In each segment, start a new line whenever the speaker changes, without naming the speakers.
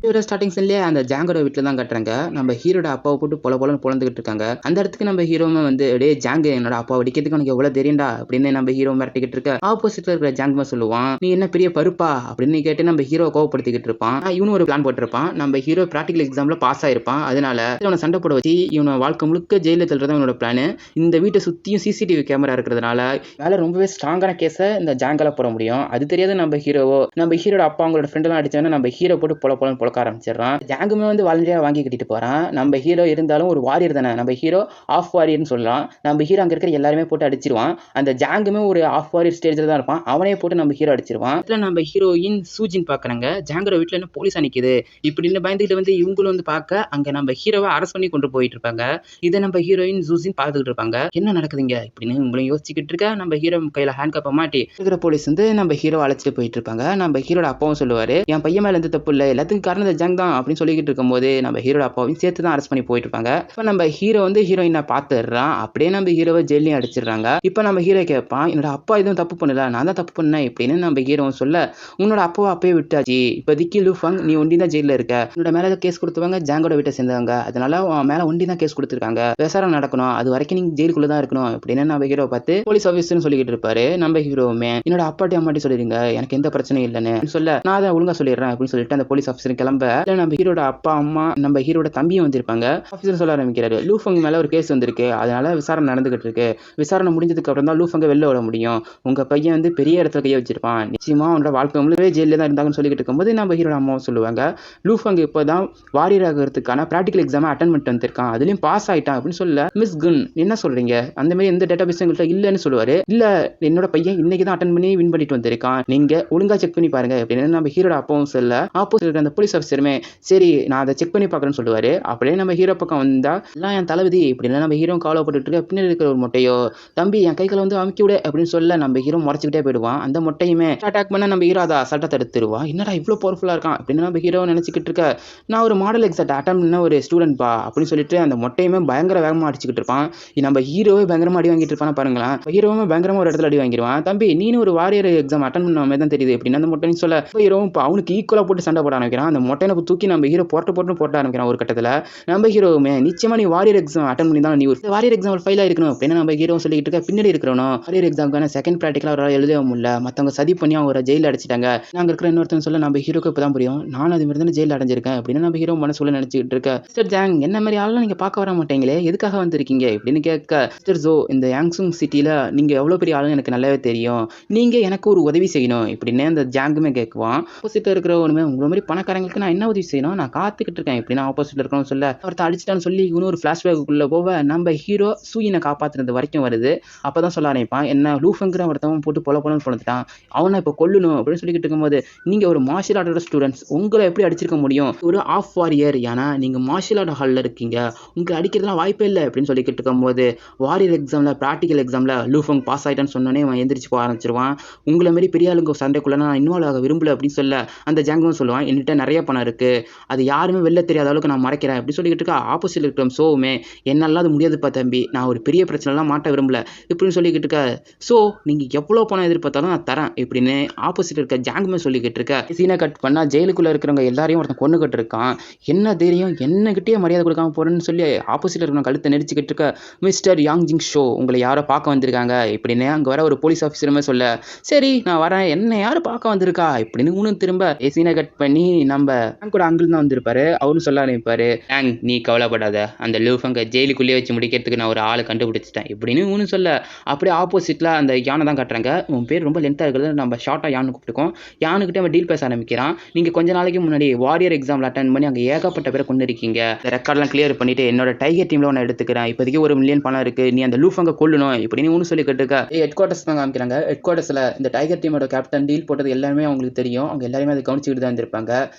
இதோட ஸ்டார்டிங் சீன்லயே அந்த ஜாங்கோட வீட்டுல தான் கட்டுறாங்க. நம்ம ஹீரோட அப்பாவை போட்டு பொலன்னு பொழந்துகிட்டு இருக்காங்க. அந்த இடத்துக்கு நம்ம ஹீரோவும் வந்து டேய் ஜாங், என்னோட அப்பாவை அடிக்கிறதுக்கு உனக்கு எவ்வளவு தெரியும்டா அப்படின்னு நம்ம ஹீரோ மிரட்டிக்கிட்டு இருக்க. ஆப்போசிட்ல இருக்கிற ஜாங்மா சொல்லுவான், நீ என்ன பெரிய பருப்பா அப்படின்னு கேட்டு நம்ம ஹீரோ கோவப்படுத்திக்கிட்டு இருப்பான். இவனு ஒரு பிளான் போட்டிருப்பான். நம்ம ஹீரோ பிராக்டிகல் எக்ஸாம்ல பாஸ் ஆயிருப்பான். அதனால இவனை சண்டை போட வச்சு இவனை வாழ்க்கை முழுக்க ஜெயில தள்ளுறதா இவனோட பிளான். இந்த வீட்டை சுத்தியும் சிசிடிவி கேமரா இருக்கிறதுனால வேலை ரொம்பவே ஸ்ட்ராங்கான கேஸ இந்த ஜாங்கால போட முடியும். அது தெரியாத நம்ம ஹீரோட அப்பா அவங்களோட ஃப்ரெண்ட் எல்லாம் அடிச்சாங்கன்னா நம்ம ஹீரோ போட்டு பொலன்னு பொழக்க ஆரம்பிச்சிடறான். ஜாங்குமே வந்து வாலண்டியா வாங்கி கட்டிட்டு போறான். நம்ம ஹீரோ இருந்தாலும் ஒரு வாரியர் தானே, நம்ம ஹீரோ ஆஃப் வாரியர்னு சொல்லலாம். நம்ம ஹீரோ அங்க இருக்கிற எல்லாருமே போட்டு அடிச்சிருவான். அந்த ஜாங்குமே ஒரு ஆஃப் வாரியர் ஸ்டேஜ்ல தான் இருப்பான். அவனே போட்டு நம்ம ஹீரோ அடிச்சிருவான். இதுல நம்ம ஹீரோயின் சூஜின் பாக்குறாங்க. ஜாங்கோட வீட்டுல என்ன போலீஸ் நிக்குது இப்படின்னு பயந்துகிட்டு வந்து இவங்களும் வந்து பார்க்க அங்க நம்ம ஹீரோவை அரெஸ்ட் பண்ணி கொண்டு போயிட்டு இருப்பாங்க. இதை நம்ம ஹீரோயின் சூஜின் பார்த்துக்கிட்டு இருப்பாங்க. என்ன நடக்குதுங்க இப்படின்னு உங்களையும் யோசிச்சுக்கிட்டு இருக்க. நம்ம ஹீரோ கையில ஹேண்ட் கப்பை மாட்டி இருக்கிற போலீஸ் வந்து நம்ம ஹீரோ அழைச்சிட்டு போயிட்டு இருப்பாங்க. நம்ம ஹீரோட அப்பாவும் சொல்லுவாரு, என் பையன் மேல எந்த தப்பு இல்லை, எல்லாத்துக்கும் காரணம் ஜாங் தான் அப்படின்னு சொல்லிக்கிட்டு இருக்கும்போது நம்ம ஹீரோட அப்பாவையும் சேர்த்து தான் அரெஸ்ட் பண்ணி போயிட்டு இருப்பாங்க. இப்ப நம்ம ஹீரோ வந்து ஹீரோயினை பார்த்துடுறான். அப்படியே நம்ம ஹீரோவை ஜெயிலையும் அடிச்சிடுறாங்க. இப்ப நம்ம ஹீரோ கேட்பான், என்னோட அப்பா எதுவும் தப்பு பண்ணல, நான் தான் தப்பு பண்ணேன் இப்படின்னு நம்ம ஹீரோவும் சொல்ல, உன்னோட அப்பாவை அப்பயே விட்டாச்சு, இப்போதைக்கு லூஃபங் நீ ஒண்டி தான் ஜெயில இருக்க, உன்னோட மேல கேஸ் கொடுத்தவங்க ஜாங்கோட வீட்டை சேர்ந்தவங்க, அதனால மேல ஒண்டி தான் கேஸ் கொடுத்துருக்காங்க, விசாரணை நடக்கணும், அது வரைக்கும் நீங்க ஜெயிலுக்குள்ள தான் இருக்கணும் அப்படின்னு நம்ம ஹீரோ பார்த்து போலீஸ் ஆஃபீஸர்னு சொல்லிக்கிட்டு இருப்பாரு. நம்ம ஹீரோவுமே என்னோட அப்பாட்டி அம்மாட்டி சொல்லிடுங்க, எனக்கு எந்த பிரச்சனையும் இல்லைன்னு சொல்ல, நான் அதை ஒழுங்கா சொல்லிடுறேன் அப்படின்னு சொல்லிட்டு அந்த போலீஸ் ஆஃபீஸர் கிளம்ப நம்ம ஹீரோட அப்பா அம்மா நம்ம ஹீரோட தம்பியும் வந்திருப்பாங்க. ஆஃபீஸர் சொல்ல ஆரம்பிக்கிறாரு, லூஃபங் மேல ஒரு கேஸ் வந்திருக்கு, அதனால விசாரணை நடந்துகிட்டு இருக்கு, விசாரணை முடிஞ்சதுக்கு அப்புறம் தான் லூஃபங்க வெளில விட முடியும், உங்க பையன் வந்து பெரிய இடத்துல கைய வச்சிருப்பான், நிச்சயமா அவனோட வாழ்க்கை முழுவே ஜெயில தான் இருந்தாங்கன்னு சொல்லிட்டு இருக்கும்போது நம்ம ஹீரோட அம்மாவும் சொல்லுவாங்க, லூஃபங் இப்பதான் வாரியர் ஆகிறதுக்கான பிராக்டிகல் எக்ஸாம் அட்டன் பண்ணிட்டு வந்திருக்கான், அதுலயும் பாஸ் ஆயிட்டான் அப்படின்னு சொல்ல, மிஸ் குன் என்ன சொல்றீங்க, அந்த மாதிரி எந்த டேட்டாபேஸ் எங்கள்கிட்ட இல்லன்னு சொல்லுவாரு. இல்ல என்னோட பையன் இன்னைக்கு தான் அட்டன் பண்ணி வின் பண்ணிட்டு வந்திருக்கான், நீங்க ஒழுங்கா செக் பண்ணி பாருங்க அப்படின்னு நம்ம ஹீரோட அப்பாவும் சொல்ல, ஆப்போசிட் அந்த போலீஸ் ஆஃபீஸருமே சரி நான் அதை செக் பண்ணி பாக்குறேன்னு சொல்லுவாரு. அப்படியே நம்ம ஹீரோ பக்கம் வந்தா எல்லாம் என் தளபதி இப்படின்னா நம்ம ஹீரோ கவலைப்பட்டு இருக்க, பின்னாடி இருக்கிற ஒரு மொட்டையோ தம்பி என் கைகளை வந்து அமுக்கி விடு அப்படின்னு சொல்ல நம்ம ஹீரோ முறைச்சிக்கிட்டே போயிடுவான். அந்த மொட்டையுமே அட்டாக் பண்ண நம்ம ஹீரோ அதை அசால்ட்டா தடுத்துருவான். என்னடா இவ்வளவு பவர்ஃபுல்லா இருக்கான் அப்படின்னு நம்ம ஹீரோ நினைச்சுக்கிட்டு இருக்க, நான் ஒரு மாடல் எக்ஸாட் அட்டம் பண்ண ஒரு ஸ்டூடெண்ட் பா அப்படின்னு சொல்லிட்டு அந்த மொட்டையுமே பயங்கர வேகமா அடிச்சுக்கிட்டு இருப்பான். நம்ம ஹீரோவே பயங்கரமா அடி வாங்கிட்டு இருப்பான் பாருங்களேன். ஹீரோவுமே பயங்கரமா ஒரு இடத்துல அடி வாங்கிடுவான். தம்பி நீனு ஒரு வாரியர் எக்ஸாம் அட்டன் பண்ண மாதிரி தான் தெரியுது அப்படின்னு அந்த மொட்டைன்னு சொல்ல, ஹீரோவும் அவனுக்கு ஈக்குவலா போட்டு சண்டை போட ஆரம்பிக்கிறான். அந்த மொட்டையை தூக்கி நம்ம ஹீரோ போட்ட ஆரம்பிக்கிறான். ஒரு கட்டத்துல நம்ம ஹீரோவுமே நிச்சயமா நீ வாரியர் எக்ஸாம் அட்டன் பண்ணி தான் நீ ஒரு வாரியர் எக்ஸாம் ஃபெயில் ஆயிருக்கணும் அப்படின்னு நம்ம ஹீரோ சொல்லிட்டு இருக்க. பின்னாடி இருக்கிறவனும் வாரியர் எக்ஸாமுக்கான செகண்ட் பிராக்டிகலா அவரால் எழுதவே முடியல, மத்தவங்க சதி பண்ணி அவங்க ஜெயில அடைச்சிட்டாங்க, நாங்க இருக்கிற இன்னொருத்தன் சொல்ல நம்ம ஹீரோக்கு இப்பதான் புரியும், நானும் அது மாதிரி தான் ஜெயில அடைஞ்சிருக்கேன் அப்படின்னு நம்ம ஹீரோ மனசுல நினைச்சிட்டு இருக்க. மிஸ்டர் ஜாங் என்ன மாதிரி ஆளும் நீங்க பார்க்க வர மாட்டீங்களே, எதுக்காக வந்திருக்கீங்க இப்படின்னு கேட்க, மிஸ்டர் ஜோ இந்த யாங்சுங் சிட்டில நீங்க எவ்வளவு பெரிய ஆளுன்னு எனக்கு நல்லாவே தெரியும், நீங்க எனக்கு ஒரு உதவி செய்யணும் இப்படின்னு அந்த ஜாங்குமே கேட்குவான். ஆப்போசிட்ல இருக்கிறவனுமே உங்களை மாதிரி பணக்காரங்களுக்கு நான் என்ன உதவி செய்யணும், நான் காத்துக்கிட்டு இருக்கேன் இப்படின்னு ஆப்போசிட்ல இருக்கணும்னு சொல்ல, ஒருத்தன் அடிச்சிட்டான்னு சொல்லி இன்னொரு பிளாஷ்பேக்குள்ள போக நம்ம ஹீரோ சூயினை காப்பாத்துறது வரைக்கும் வருது. அப்பதான் சொல்ல ஆரம்பிப்பான், என்ன லூஃபங்கிற ஒருத்தவன் போட்டு பொலன்னு பொழுதுட்டான், அவனை இப்போ கொல்லணும் அப்படின்னு சொல்லிக்கிட்டு இருக்கும்போது, நீங்க ஒரு மார்ஷியல் ஆர்டோட ஸ்டூடெண்ட்ஸ் உங்களை எப்படி அடிச்சிருக்க முடியும், ஒரு ஆஃப் வாரியர், ஏன்னா நீங்க மார்ஷியல் ஆர்ட் ஹாலில் இருக்கீங்க, உங்களை அடிக்கிறதுலாம் வாய்ப்பே இல்லை அப்படின்னு சொல்லிக்கிட்டு இருக்கும்போது, வாரியர் எக்ஸாம்ல பிராக்டிகல் எக்ஸாம்ல லூஃபங் பாஸ் ஆயிட்டான்னு சொன்னோன்னே அவன் எந்திரிச்சு போக ஆரம்பிச்சிருவான். உங்களை மாதிரி பெரிய ஆளுங்க சண்டைக்குள்ள நான் இன்வால்வ் ஆக விரும்பல அப்படின்னு சொல்ல, அந்த ஜாங்கும் சொல்லுவான், என்கிட்ட நிறைய பணம் இருக்கு, அது யாருமே வெளில தெரியாத அளவுக்கு நான் மறைக்கிறேன் அப்படி சொல்லிக்கிட்டு இருக்கா. ஆப்போசிட்ல இருக்கிற சோவுமே என்னால அது முடியாதுப்பா தம்பி, நான் ஒரு பெரிய பிரச்சனைலாம் மாட்ட விரும்பல இப்படின்னு சொல்லிக்கிட்டு இருக்க. ஸோ நீங்க எவ்வளோ பணம் எதிர்பார்த்தாலும் நான் தரேன் இப்படின்னு ஆப்போசிட் இருக்க ஜாங்குமே சொல்லிக்கிட்டு இருக்க. சீனை கட் பண்ணா ஜெயிலுக்குள்ள இருக்கிறவங்க எல்லாரையும் ஒருத்தன் கொண்டுகிட்டு இருக்கான். என்ன தைரியம் என்னகிட்டே மரியாதை கொடுக்காம போறேன்னு சொல்லி ஆப்போசிட்ல இருக்கிற கழுத்தை நெரிச்சுக்கிட்டு இருக்க. மிஸ்டர் யாங் ஜிங் ஷோ உங்களை யாரோ பார்க்க வந்திருக்காங்க இப்படின்னு அங்க வர ஒரு போலீஸ் ஆஃபீஸருமே சொல்ல, சரி நான் வரேன், என்ன யாரும் பார்க்க வந்திருக்கா இப்படின்னு இன்னும் திரும்ப சீனை கட் பண்ணி நம்ம கூட அங்கிள் தான் வந்திருப்பாரு. அவரும் சொல்ல ஆரம்பிப்பாரு, நீ கவலைப்படாத, அந்த லூஃபங்க ஜெயிலுக்குள்ளேயே வச்சு முடிக்கிறதுக்கு நான் ஒரு ஆளை கண்டுபிடிச்சிட்டேன் இப்படின்னு ஒன்று சொல்ல, அப்படியே ஆப்போசிட்ல அந்த யானை தான் காட்டுறாங்க. உன் பேர் ரொம்ப லென்த்தாக இருக்கிறது, நம்ம ஷார்ட்டாக யானு கூப்பிட்டுக்கோம். யானுக்கிட்ட அவன் டீல் பேச ஆரம்பிக்கிறான். நீங்கள் கொஞ்ச நாளைக்கு முன்னாடி வாரியர் எக்ஸாமில் அட்டன் பண்ணி அங்கே ஏகப்பட்ட பேரை கொண்டு இருக்கீங்க, இந்த ரெக்கார்ட்லாம் கிளியர் பண்ணிட்டு என்னோட டைகர் டீமில் ஒன்று எடுத்துக்கிறேன், இப்போதைக்கு 1 மில்லியன் பணம் இருக்கு, நீ அந்த லூஃபங்க கொல்லணும் இப்படின்னு ஒன்று சொல்லி கேட்டுக்க. ஹெட் குவார்ட்டர்ஸ் தான் காமிக்கிறாங்க. ஹெட் குவார்ட்டர்ஸில் இந்த டைகர் டீமோட கேப்டன் டீல் போட்டது எல்லாமே அவங்களுக்கு தெரியும், அவங்க எல்லாருமே அதை கவனிச்சுக்கிட்டு தான் இருந்திருப்பாங்க.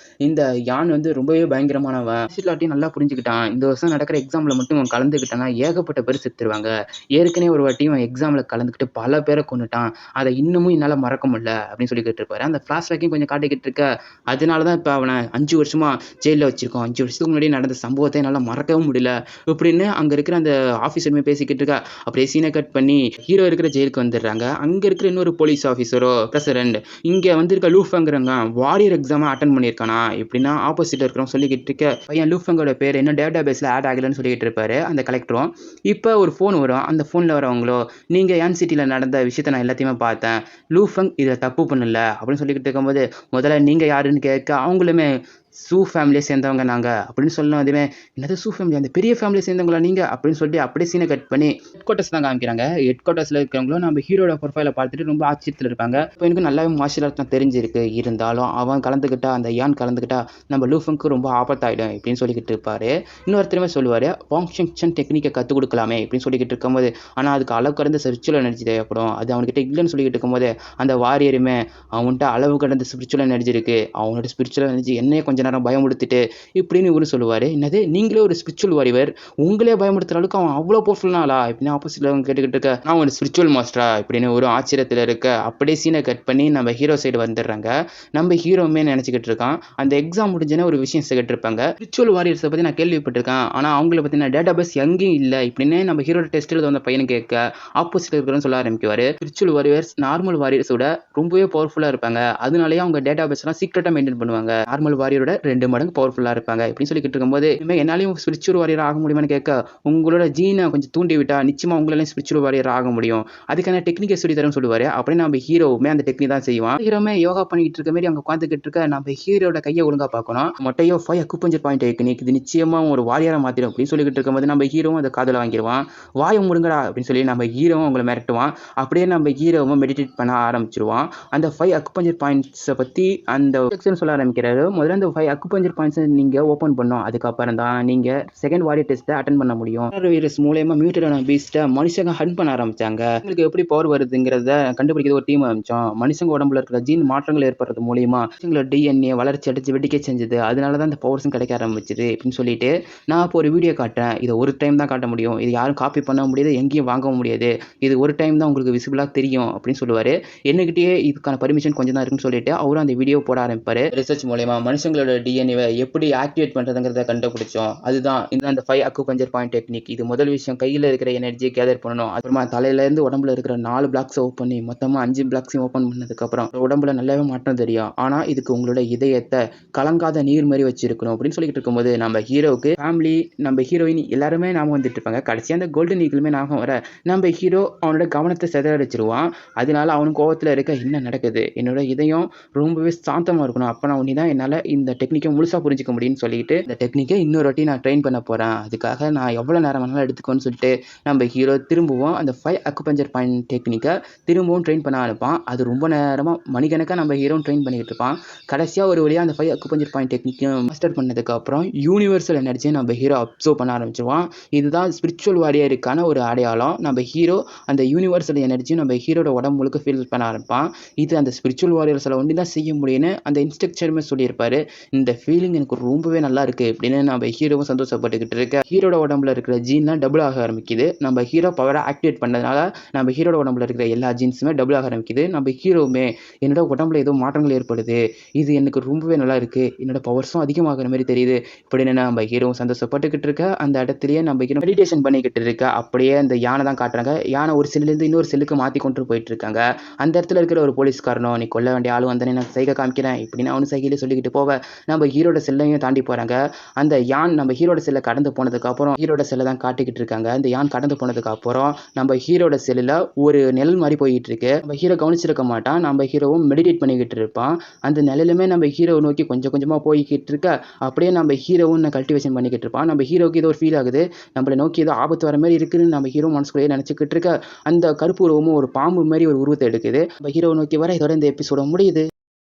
இந்த யான் வந்து ரொம்பவே பயங்கரமானவன், நல்லா புரிஞ்சுக்கிட்டான். இந்த வருஷம் நடக்கிற எக்ஸாம்ல மட்டும் அவன் கலந்துக்கிட்டானா ஏகப்பட்ட பேர் செத்துருவாங்க, ஏற்கனவே ஒரு வாட்டி அவன் எக்ஸாம்ல கலந்துக்கிட்டு பல பேரை கொண்டுட்டான், அதை இன்னமும் என்னால மறக்க முடியல அப்படின்னு சொல்லிக்கிட்டு இருப்பாரு. அந்த ஃபிளாஷ்பேக்கையும் கொஞ்சம் காட்டிக்கிட்டு இருக்க. அதனாலதான் இப்ப அவனை 5 வருஷமா ஜெயில வச்சிருக்கோம், 5 வருஷத்துக்கு முன்னாடி நடந்த சம்பவத்தை என்னால மறக்கவும் முடியல இப்படின்னு அங்க இருக்கிற அந்த ஆபீசருமே பேசிக்கிட்டு இருக்கா. அப்படியே சீனை கட் பண்ணி ஹீரோ இருக்கிற ஜெயிலுக்கு வந்துடுறாங்க. அங்க இருக்கிற இன்னொரு போலீஸ் ஆஃபீஸரோ பிரசிடென்ட், இங்க வந்திருக்க லூஃபங்கிறவங்க வாரியர் எக்ஸாம் அட்டன் பண்ணியிருக்கானா இப்படின்னா ஆப்போசிட்ல இருக்கிறவங்க சொல்லிக்கிட்டு இருக்க பையன் லூஃபங்கோட பேர் இன்னும் டேட்டா பேஸ்ல ஆட் ஆகலன்னு சொல்லிட்டு இருப்பாரு அந்த கலெக்டரும். இப்போ ஒரு ஃபோன் வரும். அந்த ஃபோன்ல வரவங்களோ நீங்க ஏன் சிட்டில நடந்த விஷயத்த நான் எல்லாத்தையுமே பார்த்தேன். லூஃபங் இதுல தப்பு பண்ணல அப்படின்னு சொல்லிக்கிட்டு இருக்கும்போது முதல்ல நீங்க யாருன்னு கேட்க அவங்களுமே சூ ஃபேமிலியை சேர்ந்தவங்க நாங்கள் அப்படின்னு சொல்லணும். அதுவே என்னது சூ ஃபேமிலி அந்த பெரிய ஃபேமிலியை சேர்ந்தவங்களா நீங்கள் அப்படின்னு சொல்லிட்டு அப்படியே சீனை கட் பண்ணி ஹெட் குவார்ட்டர்ஸ் தான் காமிக்கிறாங்க. ஹெட் குவார்ட்டர்ஸில் இருக்கிறவங்களும் நம்ம ஹீரோட ப்ரொஃபைலை பார்த்துட்டு ரொம்ப ஆச்சரியத்தில் இருப்பாங்க. இப்போ எனக்கு நல்லாவே மார்ஷியல் ஆர்ட்ஸ் தான் தெரிஞ்சிருக்கு, இருந்தாலும் அவன் கலந்துக்கிட்டா அந்த யான் கலந்துக்கிட்டா நம்ம லூஃபங்க்கு ரொம்ப ஆபத்தாயிடும் அப்படின்னு சொல்லிக்கிட்டு இருப்பாரு. இன்னொருத்தருமே சொல்லுவார் ஃபங்க்ஷன் டெக்னிக்கை கற்றுக் கொடுக்கலாமே அப்படின்னு சொல்லிக்கிட்டு இருக்கும்போது ஆனால் அதுக்கு அளவு கடந்த ஸ்பிரிச்சுவல் எனர்ஜி தேவைப்படும், அது அவன்கிட்ட இல்லைன்னு சொல்லிக்கிட்டு இருக்கும்போது அந்த வாரியருமே அவன்கிட்ட அளவு கடந்த ஸ்பிரிச்சுவல் எனர்ஜி இருக்கு, அவனோட ஸ்பிரிச்சுவல் எனர்ஜி என்னையே கொஞ்ச நேரம் பயமுடுத்திட்டு இப்படின்னு இவரு சொல்லுவாரு. என்னது நீங்களே ஒரு ஸ்பிரிச்சுவல் வாரியர், உங்களே பயமுடுத்துற அளவுக்கு அவன் அவ்வளோ பவர்ஃபுல்லானா அப்படின்னு ஆப்போசிட்ல அவங்க கேட்டுக்கிட்டு இருக்க நான் ஒரு ஸ்பிரிச்சுவல் மாஸ்டரா இப்படின்னு ஒரு ஆச்சரியத்தில் இருக்க அப்படியே சீனை கட் பண்ணி நம்ம ஹீரோ சைடு வந்துடுறாங்க. நம்ம ஹீரோமே நினைச்சுக்கிட்டு இருக்கான் அந்த எக்ஸாம் முடிஞ்சேன்னு ஒரு விஷயம் கேட்டிருப்பாங்க. ஸ்பிரிச்சுவல் வாரியர்ஸை பற்றி நான் கேள்விப்பட்டிருக்கேன், ஆனால் அவங்கள பற்றின டேட்டா பேஸ் எங்கேயும் இல்லை இப்படின்னு நம்ம ஹீரோட டெஸ்ட் எழுத வந்த பையனை கேட்க ஆப்போசிட்ல இருக்கிறன்னு சொல்ல ஆரம்பிக்குவாரு. ஸ்பிரிச்சுவல் வாரியர்ஸ் நார்மல் வாரியர்ஸோட ரொம்பவே பவர்ஃபுல்லாக இருப்பாங்க, அதனாலேயே அவங்க டேட்டா பேஸ்லாம் சீக்ரெட்டாக மெயின்டைன் பண்ணுவாங்க, நார்மல் வாரியரோட 2 மடங்கு பவர்ஃபுல்லாக இருப்பாங்க இப்படின்னு சொல்லிக்கிட்டு இருக்கும்போது என்னாலையும் ஸ்பிரிச்சுவல் வாரியர் ஆக முடியுமான்னு கேட்க உங்களோட ஜீனை கொஞ்சம் தூண்டி விட்டா நிச்சயமா உங்களாலையும் ஸ்பிரிச்சுவல் வாரியர் ஆக முடியும், அதுக்கான டெக்னிக்கை சொல்லி தரேன்னு சொல்லுவாரு. அப்படியே நம்ம ஹீரோவுமே அந்த டெக்னிக் தான் செய்வான். ஹீரோமே யோகா பண்ணிட்டு இருக்க மாதிரி அவங்க உட்காந்துக்கிட்டு இருக்க நம்ம ஹீரோட கையை ஒழுங்கா பார்க்கணும். மொட்டையோ 5 அக்குபஞ்சர் பாயிண்ட் டெக்னிக் இது நிச்சயமா ஒரு வாரியரா மாத்திரும் அப்படின்னு சொல்லிக்கிட்டு இருக்கும்போது நம்ம ஹீரோவும் அந்த காதல வாங்கிடுவான். வாயை முடுங்கடா அப்படின்னு சொல்லி நம்ம ஹீரோவும் அவங்களை மிரட்டுவான். அப்படியே நம்ம ஹீரோவும் மெடிடேட் பண்ண ஆரம்பிச்சிருவான். அந்த 5 அக்குபஞ்சர் பாயிண்ட்ஸை பத்தி அந்த சொல்ல ஆரம்பிக்கிறாரு. முதல்ல அந்த 5 அக்குபஞ்சர் பாயிண்ட்ஸ் நீங்க ஓபன் பண்ணோம், அதுக்கப்புறம் தான் நீங்க செகண்ட் வாரியர் டெஸ்ட்டை அட்டன் பண்ண முடியும். வைரஸ் மூலமா மியூட்டடான பீஸ்ட்டை மனுஷங்க ஹண்ட் பண்ண ஆரம்பிச்சாங்க. உங்களுக்கு எப்படி பவர் வருதுங்கிறத கண்டுபிடிக்கிறது ஒரு டீம் ஆரம்பிச்சோம். மனுஷங்க உடம்புல இருக்கிற ஜீன் மாற்றங்கள் ஏற்படுறது மூலியமா மனுஷங்களோட டிஎன்ஏ வளர்ச்சி அடிச்சு வெடிக்க செஞ்சது, அதனால தான் இந்த பவர்ஸும் கிடைக்க ஆரம்பிச்சது அப்படின்னு சொல்லிட்டு நான் இப்போ ஒரு வீடியோ காட்டுறேன், இதை ஒரு டைம் தான் காட்ட முடியும், இது யாரும் காப்பி பண்ண முடியாது, எங்கேயும் வாங்க முடியாது, இது ஒரு டைம் தான் உங்களுக்கு விசிபிளா தெரியும் அப்படின்னு சொல்லுவாரு. என்னகிட்டயே இதுக்கான பர்மிஷன் கொஞ்சம் தான் இருக்குன்னு சொல்லிட்டு அவரும் அந்த வீடியோ போட ஆரம்பிப்பாரு. ரிசர்ச் மூலமா மனுஷங்களோட டிஎன்ஏவை எப்படி ஆக்டிவேட் பண்றதுங்கிறத கண்டுபிடிச்சோம், அதுதான் இந்த 5 அக்குபஞ்சர் பாயிண்ட் டெக்னிக். இது முதல் விஷயம் கையில் இருக்கிற எனர்ஜியை கேதர் பண்ணணும், அப்புறமா தலையில இருந்து உடம்புல இருக்கிற 4 பிளாக்ஸ் ஓப்பன் பண்ணி மொத்தமா 5 பிளாக்ஸையும் ஓப்பன் பண்ணதுக்கு அப்புறம் உடம்புல நல்லாவே மாற்றம் தெரியும். ஆனா இதுக்கு உங்களோட இதயத்தை கலங்காத நீர் மாதிரி வச்சிருக்கணும் அப்படின்னு சொல்லிட்டு இருக்கும்போது நம்ம ஹீரோவுக்கு ஃபேமிலி நம்ம ஹீரோயின் எல்லாருமே நாம வந்துட்டு இருப்பாங்க. கடைசியா அந்த கோல்டன் ஈகிளுமே நாம வர நம்ம ஹீரோ அவனோட கவனத்தை சிதறடிச்சிருவான். அதனால அவனுக்கு கோவத்துல இருக்க என்ன நடக்குது, என்னோட இதயம் ரொம்பவே சாந்தமா இருக்கணும், அப்ப நான் உன்னிதான் என்னால இந்த டெக்னிக்கை முழுசா புரிஞ்சுக்க முடியும்னு சொல்லிட்டு இந்த டெக்னிக்கை இன்னொரு வாட்டி நான் ட்ரெயின் பண்ண போறேன், அதுக்காக நான் எவ்வளவு நேரம் வேணாலும் எடுத்துக்கோன்னு சொல்லிட்டு நம்ம ஹீரோ திரும்பவும் அந்த 5 அக்குபஞ்சர் பாயிண்ட் டெக்னிக்கை திரும்பவும் ட்ரெயின் பண்ண ஆரம்பிப்பான். அது ரொம்ப நேரமா மணிக்கணக்காக நம்ம ஹீரோ ட்ரெயின் பண்ணிட்டு இருப்பான். கடைசியா ஒரு வழியா அந்த 5 அக்குபஞ்சர் பாயிண்ட் டெக்னிக்கும் மாஸ்டர் பண்ணதுக்கு அப்புறம் யூனிவர்சல் எனர்ஜியை நம்ம ஹீரோ அப்சர்வ் பண்ண ஆரம்பிச்சிருவான். இதுதான் ஸ்பிரிச்சுவல் வாரியருக்கான ஒரு அடையாளம். நம்ம ஹீரோ அந்த யூனிவர்சல் எனர்ஜியும் நம்ம ஹீரோட உடம்பு முழுக்க ஃபீல் பண்ண ஆரம்பிப்பான். இது அந்த ஸ்பிரிச்சுவல் வாரியர்ஸில் ஒண்டி தான் செய்ய முடியும்னு அந்த இன்ஸ்ட்ரக்டருமே சொல்லியிருப்பாரு. இந்த ஃபீலிங் எனக்கு ரொம்பவே நல்லா இருக்கு அப்படின்னு நம்ம ஹீரோவும் சந்தோஷப்பட்டுக்கிட்டு இருக்க ஹீரோட உடம்புல இருக்கிற ஜீன்லாம் டபுள் ஆக ஆரம்பிக்குது. நம்ம ஹீரோ பவரை ஆக்டிவேட் பண்ணதுனால நம்ம ஹீரோட உடம்புல இருக்கிற எல்லா ஜீன்ஸுமே டபுள் ஆக ஆரம்பிக்குது. நம்ம ஹீரோவுமே என்னோட உடம்புல ஏதோ மாற்றங்கள் ஏற்படுது, இது எனக்கு ரொம்பவே நல்லா இருக்கு, என்னோட பவர்ஸும் அதிகமாகிற மாதிரி தெரியுது இப்படின்னு நம்ம ஹீரோவும் சந்தோஷப்பட்டுக்கிட்டு இருக்க அந்த இடத்துலயே நம்ம ஹீரோ மெடிடேஷன் பண்ணிக்கிட்டு இருக்க அப்படியே அந்த யானை தான் காட்டுறாங்க. யானை ஒரு செல்லிலிருந்து இன்னொரு செல்லுக்கு மாற்றி கொண்டு போயிட்டு இருக்காங்க. அந்த இடத்துல இருக்கிற ஒரு போலீஸ்காரனோ நீ கொல்ல வேண்டிய ஆளும் வந்தனே நான் சைகை காமிக்கிறேன் இப்படின்னு அவனு சைகையிலே சொல்லிக்கிட்டு போக நம்ம ஹீரோட செல்லையும் தாண்டி போறாங்க. அந்த யான் நம்ம ஹீரோட செல்லை கடந்து போனதுக்கு அப்புறம் ஹீரோட செல்லை தான் காட்டிக்கிட்டு இருக்காங்க. அந்த யான் கடந்து போனதுக்கு அப்புறம் நம்ம ஹீரோட செல்லில் ஒரு நிழல் மாதிரி போயிட்டு இருக்கு. நம்ம ஹீரோ கவனிச்சிருக்க மாட்டான், நம்ம ஹீரோவும் மெடிடேட் பண்ணிக்கிட்டு இருப்பான். அந்த நிழலுமே நம்ம ஹீரோ நோக்கி கொஞ்சம் கொஞ்சமா போய்கிட்டு இருக்க அப்படியே நம்ம ஹீரோவும் கல்டிவேஷன் பண்ணிக்கிட்டு இருப்பான். நம்ம ஹீரோக்கு ஏதோ ஒரு ஃபீல் ஆகுது, நம்மளை நோக்கி ஏதோ ஆபத்து வர மாதிரி இருக்குன்னு நம்ம ஹீரோ மனசுக்குள்ளேயே நினைச்சுக்கிட்டு இருக்க அந்த கருப்பு உருவமும் ஒரு பாம்பு மாதிரி ஒரு உருவத்தை எடுக்குது. நம்ம ஹீரோ நோக்கி வர இதோட இந்த எபிசோட முடியுது.